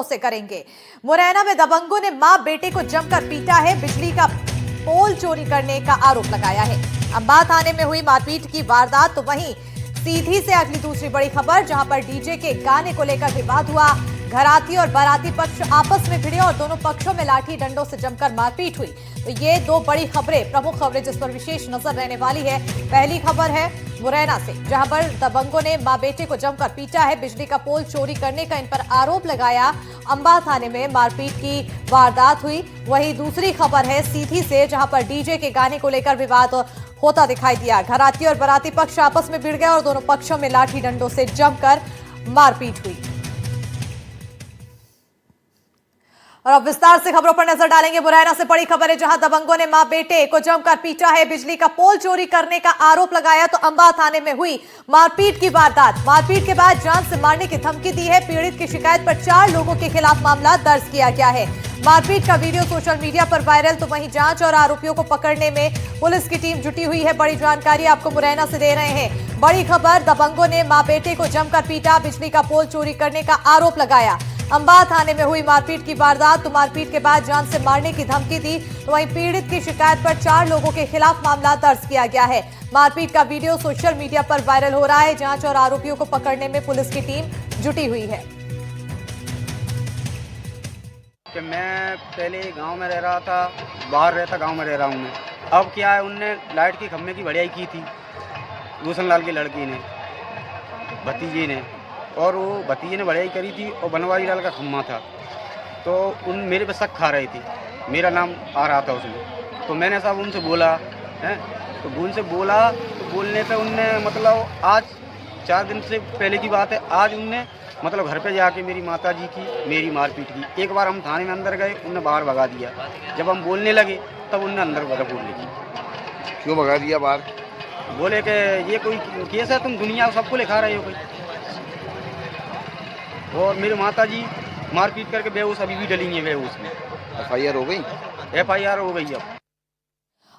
से करेंगे। मुरैना में दबंगों ने मां बेटे को जमकर पीटा है, बिजली का पोल चोरी करने का आरोप लगाया है। अंबा थाने में हुई मारपीट की वारदात। तो वहीं सीधी से अगली दूसरी बड़ी खबर, जहां पर डीजे के गाने को लेकर विवाद हुआ। घराती और बाराती पक्ष आपस में भिड़े और दोनों पक्षों में लाठी डंडों से जमकर मारपीट हुई। तो ये दो बड़ी खबरें, प्रमुख खबरें जिस पर विशेष नजर रहने वाली है। पहली खबर है मुरैना से, जहां पर दबंगों ने मां बेटे को जमकर पीटा है, बिजली का पोल चोरी करने का इन पर आरोप लगाया। अंबा थाने में मारपीट की वारदात हुई। वहीं दूसरी खबर है सीधी से, जहां पर डीजे के गाने को लेकर विवाद होता दिखाई दिया। घराती और बाराती पक्ष आपस में भिड़ गए और दोनों पक्षों में लाठी डंडों से जमकर मारपीट हुई। और अब विस्तार से खबरों पर नजर डालेंगे। मुरैना से बड़ी खबर है, जहां दबंगों ने मां बेटे को जमकर पीटा है, बिजली का पोल चोरी करने का आरोप लगाया। तो अंबा थाने में हुई मारपीट की वारदात। मारपीट के बाद जान से मारने की धमकी दी है। पीड़ित की शिकायत पर 4 लोगों के खिलाफ मामला दर्ज किया गया है। मारपीट का वीडियो सोशल मीडिया पर वायरल। तो वहीं जांच और आरोपियों को पकड़ने में पुलिस की टीम जुटी हुई है। बड़ी जानकारी आपको मुरैना से दे रहे हैं। बड़ी खबर, दबंगों ने मां बेटे को जमकर पीटा, बिजली का पोल चोरी करने का आरोप लगाया। अंबा थाने में हुई मारपीट की वारदात। तो मारपीट के बाद जान से मारने की धमकी दी। तो वहीं पीड़ित की शिकायत पर 4 लोगों के खिलाफ मामला दर्ज किया गया है। मारपीट का वीडियो सोशल मीडिया पर वायरल हो रहा है। जांच और आरोपियों को पकड़ने में पुलिस की टीम जुटी हुई है। कि मैं पहले गांव में रह रहा था, बाहर रहता, गांव में रह रहा हूं मैं। अब क्या है, उनने लाइट की खंभे की बढ़ियाई की थी रोशन लाल की लड़की ने, भतीजे ने, और वो भतीजे ने बढ़ियाई करी थी और बनवारी लाल का खम्मा था। तो उन मेरे पे शक खा रही थी, मेरा नाम आ रहा था उसमें। तो मैंने साहब उनसे बोला है, तो उनसे बोला तो बोलने पे उनने मतलब आज 4 दिन से पहले की बात है, आज उनने मतलब घर पे जाके मेरी माताजी की मेरी मारपीट की। एक बार हम थाने में अंदर गए, उनने बाहर भगा दिया। जब हम बोलने लगे तब उनने अंदर भगा बोलने की। क्यों भगा दिया बाहर? बोले कि ये कोई केस है, तुम दुनिया सबको लिखा रहे हो कोई। और मेरी माताजी मारपीट करके बेहोश अभी भी डली है बेहोश में। FIR हो गई? FIR हो गई अब।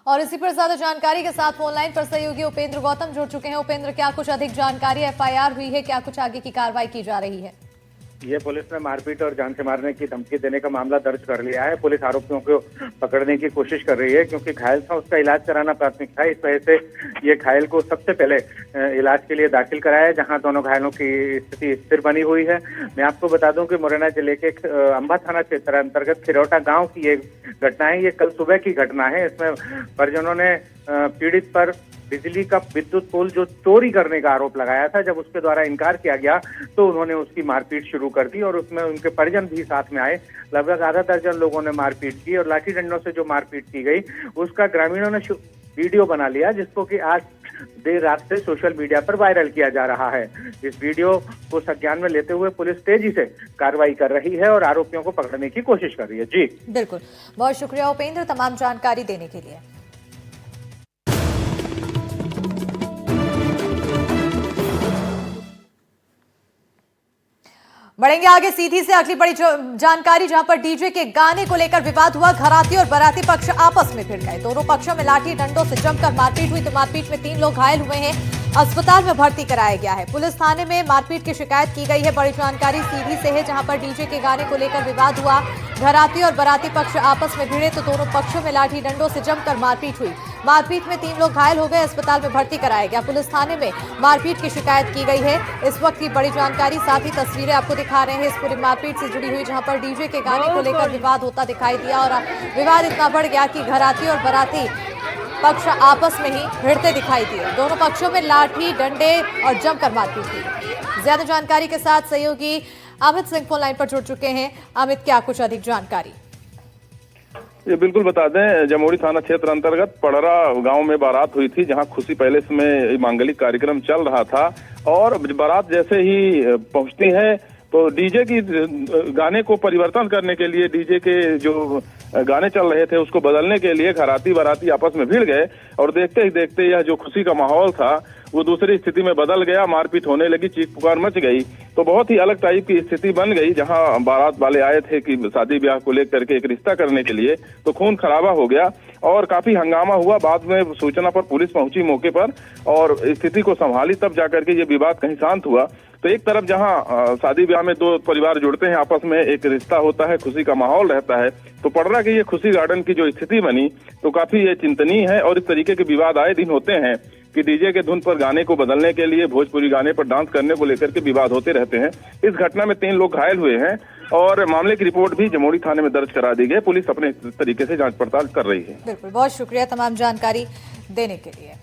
और इसी पर ज्यादा जानकारी के साथ फोन लाइन पर सहयोगी उपेंद्र गौतम जुड़ चुके हैं। उपेंद्र, क्या कुछ अधिक जानकारी? FIR हुई है, क्या कुछ आगे की कार्रवाई की जा रही है? ये पुलिस ने मारपीट और जान से मारने की धमकी देने का मामला दर्ज कर लिया है। पुलिस आरोपियों को पकड़ने की कोशिश कर रही है, क्योंकि घायल था, उसका इलाज कराना प्राथमिकता है। इस वजह से ये घायल को सबसे पहले इलाज के लिए दाखिल कराया है, जहां दोनों घायलों की स्थिति स्थिर बनी हुई है। मैं आपको बता दूं कि मुरैना जिले के अंबा थाना क्षेत्र अंतर्गत खिरौटा गाँव की ये घटना है। ये कल सुबह की घटना है। इसमें परिजनों ने पीड़ित पर बिजली का विद्युत पोल जो चोरी करने का आरोप लगाया था, जब उसके द्वारा इनकार किया गया तो उन्होंने उसकी मारपीट शुरू कर दी और उसमें उनके परिजन भी साथ में आए। लगभग आधा दर्जन लोगों ने मारपीट की और लाठी डंडों से जो मारपीट की गई उसका ग्रामीणों ने वीडियो बना लिया, जिसको कि आज देर रात से सोशल मीडिया पर वायरल किया जा रहा है। इस वीडियो को संज्ञान में लेते हुए पुलिस तेजी से कार्रवाई कर रही है और आरोपियों को पकड़ने की कोशिश कर रही है। जी बिल्कुल, बहुत शुक्रिया उपेंद्र तमाम जानकारी देने के लिए। बढ़ेंगे आगे सीधी से अगली बड़ी जानकारी, जहां पर डीजे के गाने को लेकर विवाद हुआ। घराती और बाराती पक्ष आपस में भिड़ गए। दोनों पक्षों में लाठी डंडों से जमकर मारपीट हुई। तो मारपीट में 3 लोग घायल हुए हैं, अस्पताल में भर्ती कराया गया है। पुलिस थाने में मारपीट की शिकायत की गई है। बड़ी जानकारी सीधी से है, जहां पर डीजे के गाने को लेकर विवाद हुआ। घराती और बाराती पक्ष आपस में भिड़े तो दोनों पक्षों में लाठी डंडों से जमकर मारपीट हुई। मारपीट में 3 लोग घायल हो गए, अस्पताल में भर्ती कराया गया। पुलिस थाने में मारपीट की शिकायत की गई है। इस वक्त की बड़ी जानकारी, साथ ही तस्वीरें आपको दिखा रहे हैं इस पूरी मारपीट से जुड़ी हुई, जहां पर डीजे के गाने को लेकर विवाद होता दिखाई दिया और विवाद इतना बढ़ गया कि घराती और बाराती पक्ष आपस में ही भिड़ते दिखाई दिए। दोनों पक्षों में लाठी डंडे और जमकर मारपीट हुई। ज्यादा जानकारी के साथ सहयोगी अमित सिंह फोन लाइन पर जुड़ चुके हैं। अमित, क्या कुछ अधिक जानकारी? ये बिल्कुल बता दें, जमोरी थाना क्षेत्र अंतर्गत पड़रा गांव में बारात हुई थी, जहां खुशी पैलेस में मांगलिक कार्यक्रम चल रहा था। और बारात जैसे ही पहुंचती है तो डीजे की गाने को परिवर्तन करने के लिए, डीजे के जो गाने चल रहे थे उसको बदलने के लिए घराती बाराती आपस में भिड़ गए और देखते ही देखते यह जो खुशी का माहौल था वो दूसरी स्थिति में बदल गया। मारपीट होने लगी, चीख पुकार मच गई। तो बहुत ही अलग टाइप की स्थिति बन गई, जहां बारात वाले आए थे कि शादी ब्याह को लेकर के एक रिश्ता करने के लिए, तो खून खराबा हो गया और काफी हंगामा हुआ। बाद में सूचना पर पुलिस पहुंची मौके पर और स्थिति को संभाली, तब जाकर के ये विवाद कहीं शांत हुआ। तो एक तरफ जहां शादी ब्याह में दो परिवार जुड़ते हैं, आपस में एक रिश्ता होता है, खुशी का माहौल रहता है, तो पड़रा की ये खुशी गार्डन की जो स्थिति बनी तो काफी ये चिंतनीय है। और इस तरीके के विवाद आए दिन होते हैं कि डीजे के धुन पर गाने को बदलने के लिए भोजपुरी गाने पर डांस करने को लेकर के विवाद होते रहते हैं। इस घटना में 3 लोग घायल हुए हैं और मामले की रिपोर्ट भी जमोड़ी थाने में दर्ज करा दी गई। पुलिस अपने तरीके से जांच पड़ताल कर रही है। बिल्कुल, बहुत शुक्रिया तमाम जानकारी देने के लिए।